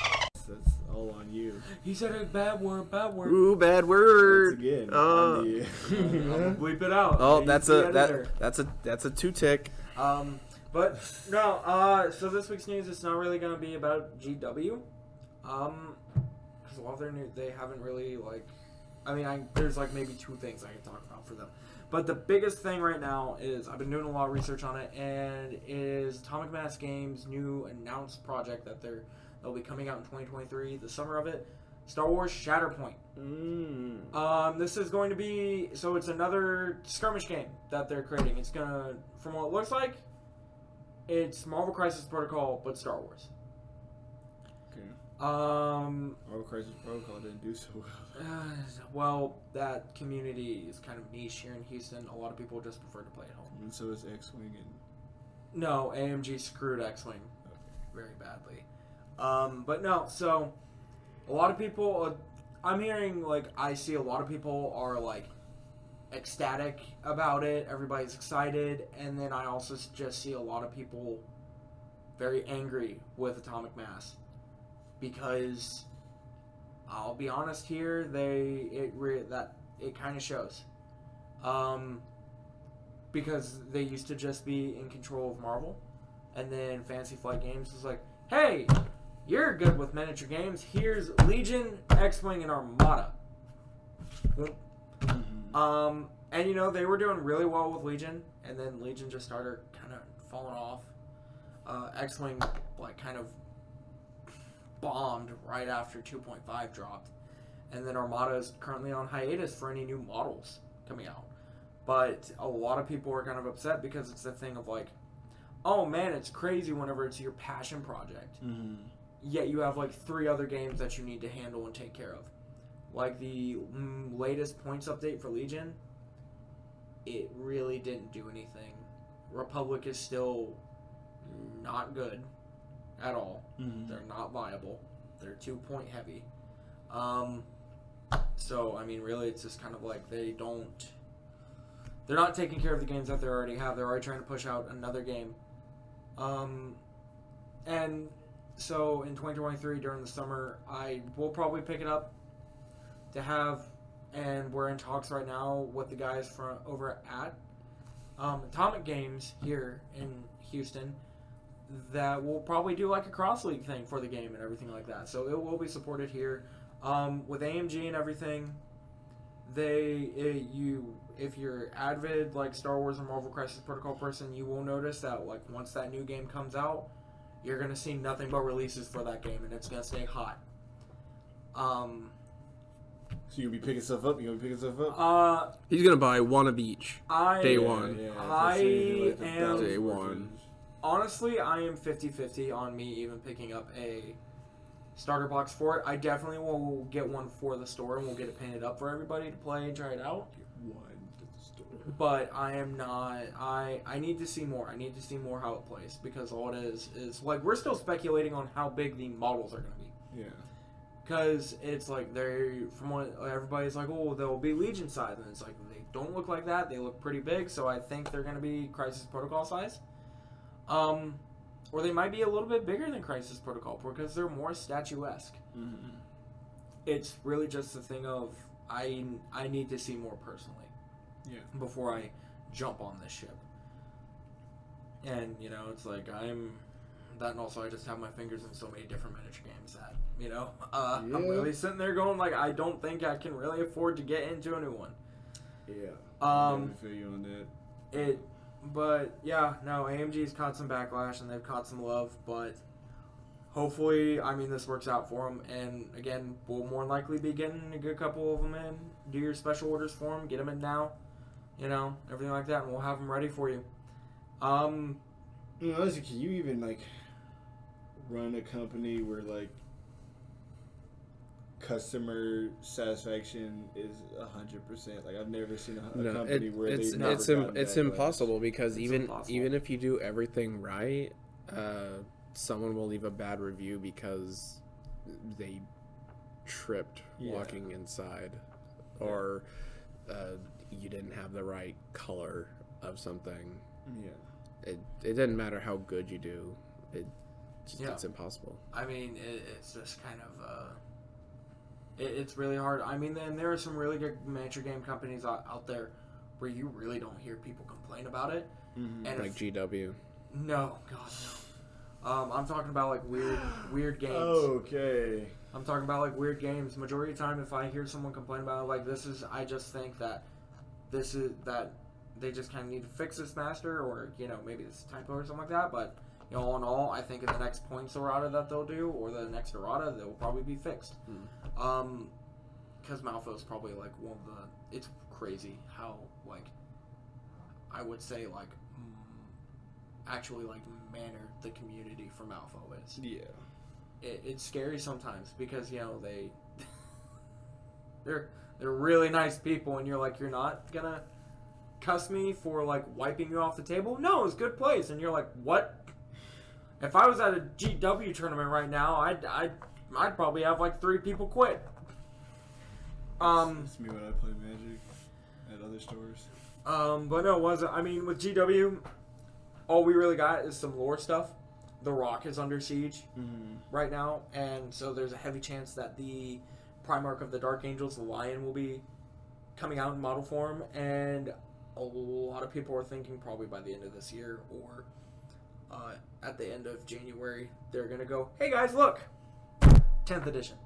that's all on you. He said a bad word. Ooh, bad word. Once again, I'll bleep it out. Oh, He's that's the a editor. that's a 2-tick. But no. So this week's news is not really gonna be about GW. Because a lot of their news they haven't really there's maybe 2 things I can talk about for them. But the biggest thing right now is I've been doing a lot of research on it, and is Atomic Mass Games' new announced project that they'll be coming out in 2023, the summer of it, Star Wars Shatterpoint. This is going to be it's another skirmish game that they're creating. It's gonna, from what it looks like, it's Marvel Crisis Protocol but Star Wars. Okay. Marvel Crisis Protocol didn't do so well. Well, that community is kind of niche here in Houston. A lot of people just prefer to play at home. And so is X-Wing and... No, AMG screwed X-Wing very badly. But no, so a lot of people, I'm hearing, I see a lot of people are, ecstatic about it. Everybody's excited. And then I also just see a lot of people very angry with Atomic Mass. Because... I'll be honest here, it kind of shows. Because they used to just be in control of Marvel, and then Fantasy Flight Games was like, hey, you're good with miniature games, here's Legion, X-Wing, and Armada. And they were doing really well with Legion, and then Legion just started kind of falling off. X-Wing, kind of bombed right after 2.5 dropped, and then Armada is currently on hiatus for any new models coming out. But a lot of people are kind of upset because it's the thing of oh man, it's crazy whenever it's your passion project. Yet you have 3 other games that you need to handle and take care of. The latest points update for Legion, it really didn't do anything. Republic is still not good at all. They're not viable. They're 2-point heavy. So really it's just kind of they're not taking care of the games that they already have. They're already trying to push out another game. And so in 2023 during the summer, I will probably pick it up to have, and we're in talks right now with the guys from over at Atomic Games here in Houston that will probably do like a cross league thing for the game and everything like that. So it will be supported here with AMG and everything. If you're avid like Star Wars or Marvel Crisis Protocol person, you will notice that like once that new game comes out, you're gonna see nothing but releases for that game, and it's gonna stay hot. So you'll be picking stuff up. He's gonna buy one of each. Day one. Day one. Honestly, I am 50-50 on me even picking up a starter box for it. I definitely will get one for the store, and we'll get it painted up for everybody to play and try it out. One at the store. But I am not. I need to see more. I need to see more how it plays, because all it is like we're still speculating on how big the models are going to be. Yeah. Because it's like from what everybody's like, oh, they'll be Legion size, and it's like they don't look like that. They look pretty big, so I think they're going to be Crisis Protocol size. Or they might be a little bit bigger than Crisis Protocol because they're more statuesque. Mm-hmm. It's really just the thing of I need to see more personally. Yeah. Before I jump on this ship. And, you know, it's like and also I just have my fingers in so many different miniature games that, you know, I'm really sitting there going like, I don't think I can really afford to get into a new one. Yeah. I feel you on that. But yeah, no, AMG's caught some backlash and they've caught some love, but hopefully, I mean, this works out for them. And again, we'll more likely be getting a good couple of them in. Do your special orders for them, get them in now, you know, everything like that, and we'll have them ready for you. You know, honestly, can you even like run a company where like customer satisfaction is 100%? Like I've never seen a company where it's impossible because even if you do everything right, someone will leave a bad review because they tripped walking inside, or you didn't have the right color of something. Yeah, it doesn't matter how good you do. It's impossible. I mean, it's just kind of it's really hard. I mean, then there are some really good miniature game companies out there where you really don't hear people complain about it. Mm-hmm. And like GW. No, God, no. I'm talking about like weird games. Okay. I'm talking about like weird games. Majority of the time, if I hear someone complain about it, like I just think that they just kind of need to fix this master, or you know, maybe it's a typo or something like that. But you know, all in all, I think in the next points errata that they'll do, or the next errata, they'll probably be fixed. Because Malifaux is probably like one of the. It's crazy how like I would say like actually like mannered the community for Malifaux is. Yeah. It's scary sometimes because you know they're really nice people, and you're like, you're not gonna cuss me for like wiping you off the table. No, it's a good place, and you're like, what? If I was at a GW tournament right now, I'd probably have like 3 people quit. That's me when I play Magic at other stores. But no, I mean, with GW, all we really got is some lore stuff. The Rock is under siege right now, and so there's a heavy chance that the Primarch of the Dark Angels, the Lion, will be coming out in model form, and a lot of people are thinking probably by the end of this year or at the end of January, they're going to go, hey guys, look! 10th edition.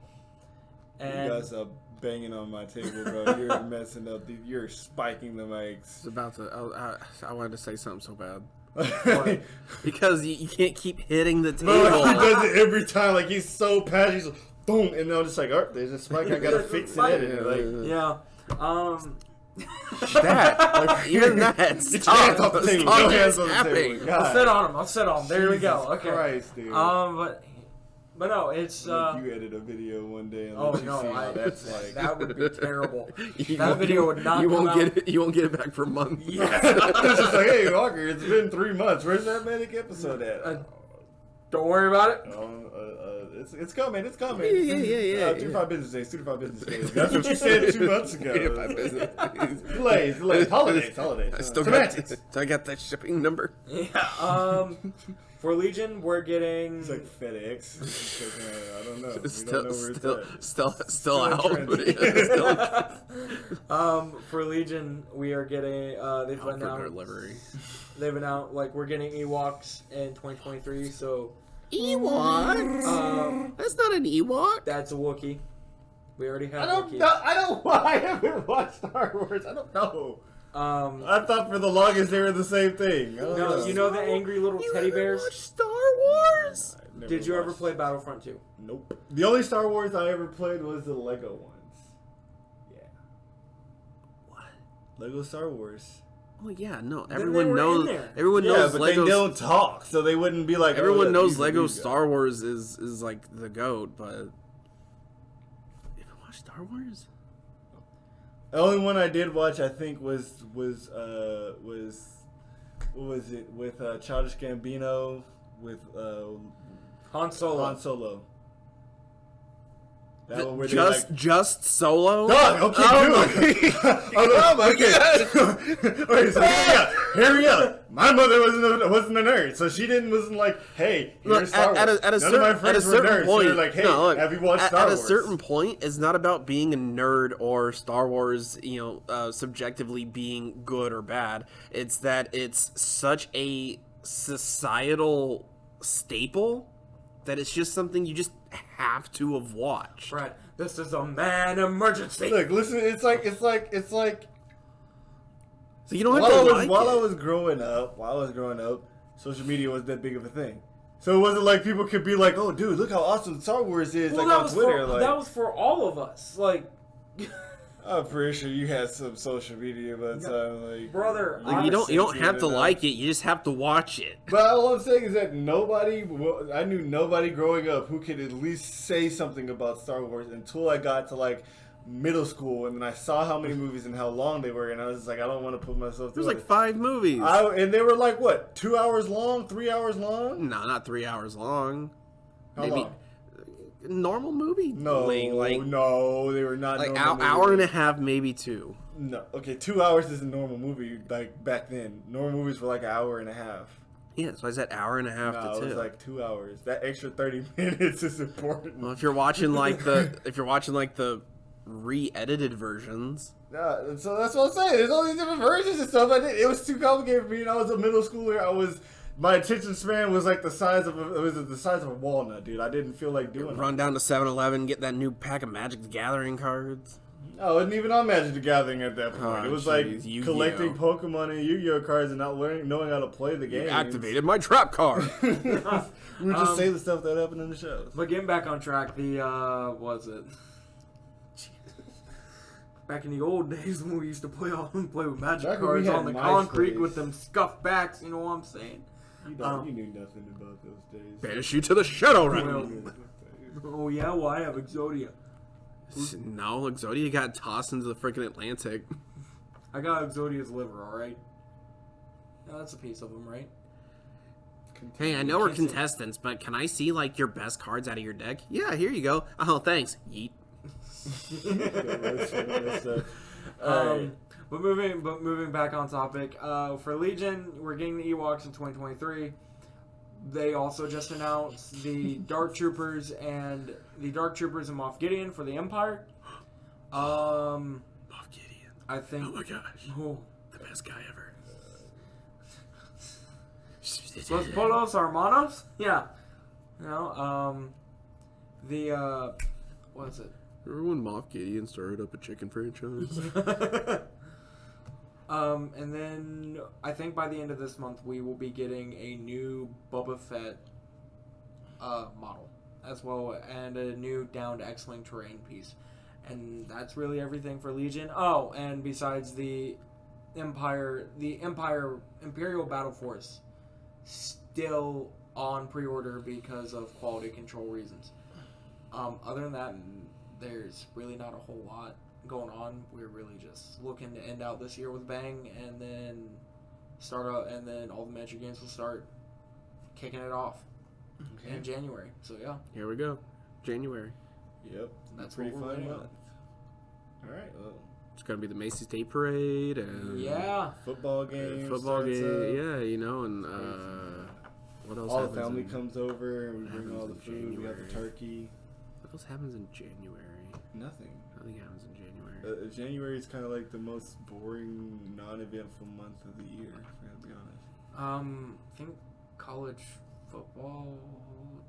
And you guys are banging on my table, bro. You're messing up. You're spiking the mics. It's about to. I wanted to say something so bad. Because you can't keep hitting the table. No, he does it every time. Like he's so passionate. He's like, boom, and I'm just like, oh, there's a spike. I gotta fix it. Like, yeah. Even that. Stop. Hands off the table. No hands on the table. God. I'll sit on him. There we go. Okay. Christ, dude. But no, it's you edit a video one day and oh let you no, see how that's like. that would be terrible. That video would not. You won't get it back for months. Yeah. It's just like, hey Walker, it's been 3 months. Where's that Manic episode at? Don't worry about it. It's coming. It's coming. Yeah. 2 to 5 business days. 2 to 5 business days. That's what you said 2 months ago. 3 to 5 business days. Delays. Holidays. I got that shipping number. Yeah. For Legion, we're getting. It's like FedEx. I don't know. We Still, don't know where it's at. still in out. transit. For Legion, we are getting. They've Out for announced. delivery. They've announced like we're getting Ewoks in 2023. So Ewok? That's not an Ewok. that's a Wookiee. We already have I don't Wookiees. know. I don't. I haven't watched Star Wars. I don't know. I thought for the longest they were the same thing. I don't No, know. you know the angry little You teddy haven't bears? watched Star Wars? I've never Did you ever watched- play Battlefront 2? Nope. The only Star Wars I ever played was the Lego ones. Yeah. What? Lego Star Wars. Oh yeah, no. they Everyone were in knows. there. Everyone Yeah, knows but Lego. they don't talk, so they wouldn't be like. Everyone oh, yeah, knows these are Lego these guys. Star Wars is like the goat, but you ever watch Star Wars? The only one I did watch, I think, was what was it with Childish Gambino with Han Solo. Han Solo. That one where Just Solo. Dog, okay, Oh my okay, so hear me out. My mother wasn't a nerd, so she wasn't like, hey, here's Look, Star Wars. at a None of certain, my at a friends were certain nerds, point, so they're like, hey, no, look, have you watched Star at Wars? a certain point, it's not about being a nerd or Star Wars, subjectively being good or bad. It's that it's such a societal staple that it's just something you just have to have watched. Right. This is a man emergency. Look, listen, it's like So you don't have to like while I it. was growing up, social media wasn't that big of a thing. So it wasn't like people could be like, "Oh, dude, look how awesome Star Wars is!" Well, like that on was Twitter. for, Like, that was for all of us. Like, I'm pretty sure you had some social media by the time, like, brother, Like, you don't have to enough. like it. You just have to watch it. But all I'm saying is that I knew nobody growing up who could at least say something about Star Wars until I got to like middle school, and then I saw how many movies and how long they were, and I was just like, I don't want to put myself through There's like it. 5 movies. And they were like, what, 2 hours long, 3 hours long? No, not 3 hours long. How Maybe long? normal movie. No, like no, they were not. like normal hour and a movies. half, maybe 2. No, okay, 2 hours is a normal movie. Like back then, normal movies were like an hour and a half. Yeah, so I said hour and a half No, to it 2. was like 2 hours. That extra 30 minutes is important. Well, if you're watching like the re-edited versions. Yeah, so that's what I'm saying. There's all these different versions and stuff. It was too complicated for me. And I was a middle schooler. My attention span was like the size of a walnut, dude. I didn't feel like doing Run it. down to 7-Eleven, get that new pack of Magic the Gathering cards. Oh, it wasn't even on Magic the Gathering at that point. Oh, It was jeez, like Yu-Gi-Oh. collecting Pokemon and Yu-Gi-Oh cards and not knowing how to play the game. You activated my trap card. We would just say the stuff that happened in the shows. But getting back on track, what was it? Back in the old days when we used to play with magic Back when we cards had on the MySpace. concrete with them scuffed backs, you know what I'm saying? You knew nothing about those days. Banish you to the Shadow Realm. Oh yeah, well I have Exodia. No, Exodia got tossed into the freaking Atlantic. I got Exodia's liver, alright? Yeah, that's a piece of him, right? Hey, I know we're Can't say- contestants, but can I see like your best cards out of your deck? Yeah, here you go. Oh, thanks. Yeet. Alright. But moving back on topic, for Legion, we're getting the Ewoks in 2023. They also just announced the Dark Troopers and Moff Gideon for the Empire. Moff Gideon. I think. Oh my gosh. Oh, The best guy ever. Los Polos Hermanos? Yeah. You know, what is it? Remember when Moff Gideon started up a chicken franchise? And then I think by the end of this month we will be getting a new Boba Fett model as well, and a new downed X-Wing terrain piece, and that's really everything for Legion. Oh, and besides the Imperial Battle Force still on pre-order because of quality control reasons. Other than that, there's really not a whole lot going on. We're really just looking to end out this year with a bang, and then all the miniature games will start kicking it off in January. So yeah, Here we go. January. Yep. That's pretty what we're fun waiting month. Alright, well, It's gonna be the Macy's Day Parade and yeah. football game. football starts game. up. Yeah, and What else? All the happens family in- comes over and we what bring all the happens in food. We got the January? turkey. What else happens in January? Nothing. Nothing happens in January. January is kind of like the most boring, non-eventful month of the year. If I gotta be honest. I think college football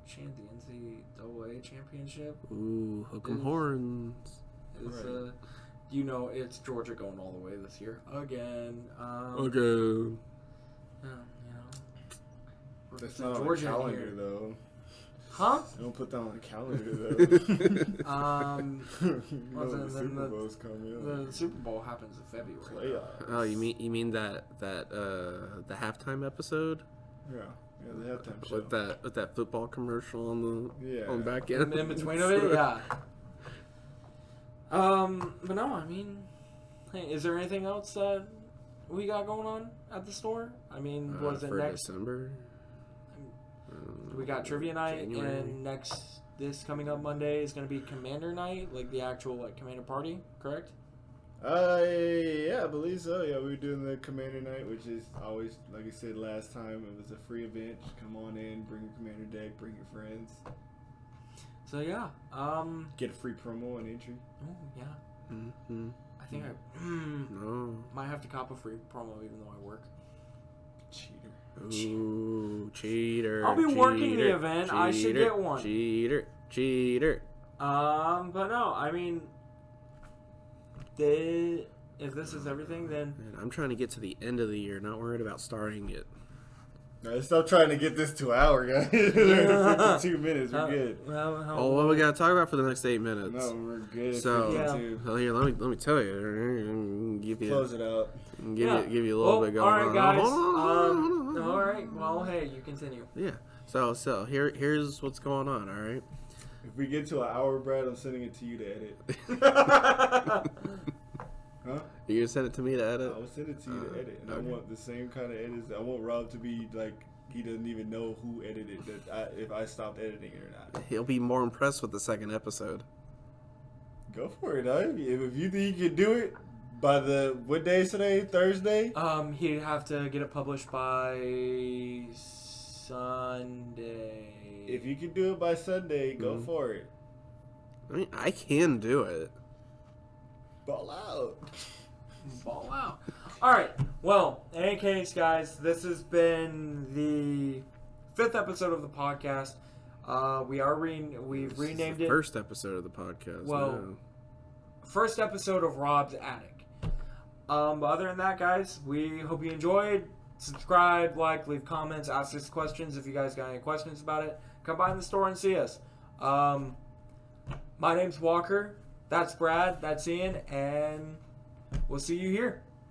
the NCAA championship Ooh, hook 'em Is- horns. is Right. it's Georgia going all the way this year again. Okay. You know, That's the not on the Georgia calendar here. though. Huh? I don't put that on the calendar though. You know Well, the then Super the- Bowl's coming. The Super Bowl happens in February. Playoffs. Oh, you mean that the halftime episode Yeah, the halftime show. with that football commercial on the on back In, end in between of it, yeah. But no, I mean, hey, is there anything else that we got going on at the store? I mean, was it for next? December? We got trivia night, January. and this coming up Monday is going to be Commander night, like the actual Commander party, correct? Yeah, I believe so. Yeah, we were doing the Commander Night, which is always, like I said last time, it was a free event. Come on in, bring your Commander deck, bring your friends. So yeah, Get a free promo and entry. oh yeah, Mm-hmm. I think I No. might have to cop a free promo even though I work. Cheater. Ooh, cheater. I'll be working the cheater, event. I should cheater, get one. Cheater. But no, I mean, if this is everything, then Man, I'm trying to get to the end of the year, not worried about starting it. All right, stop trying to get this to an hour, guys. 52 minutes, we're good. Oh, what we gotta talk about for the next 8 minutes? No, we're good. at So, 52. well, here, let me tell you. Give you Close it out. give you a little bit going all right, on. guys. Hold on. All right. Well, hey, you continue. Yeah. So here's what's going on. All right. If we get to an hour, Brad, I'm sending it to you to edit. Huh? You gonna send it to me to I edit? will send it to you to edit. And I okay. want the same kind of edits. I want Rob to be like, he doesn't even know who edited that. If I stopped editing it or not. He'll be more impressed with the second episode. Go for it, dog. If you think you can do it by what day is today? Thursday? He'd have to get it published by Sunday. If you can do it by Sunday, go Mhm. for it. I mean, I can do it. Ball out. Ball out. All right. Well, in any case, guys, this has been the 5th episode of the podcast. We've renamed it. First episode of the podcast. Well, no. First episode of Rob's Attic. But other than that, guys, we hope you enjoyed. Subscribe, like, leave comments, ask us questions if you guys got any questions about it. Come by in the store and see us. My name's Walker. That's Brad. That's Ian. And we'll see you here.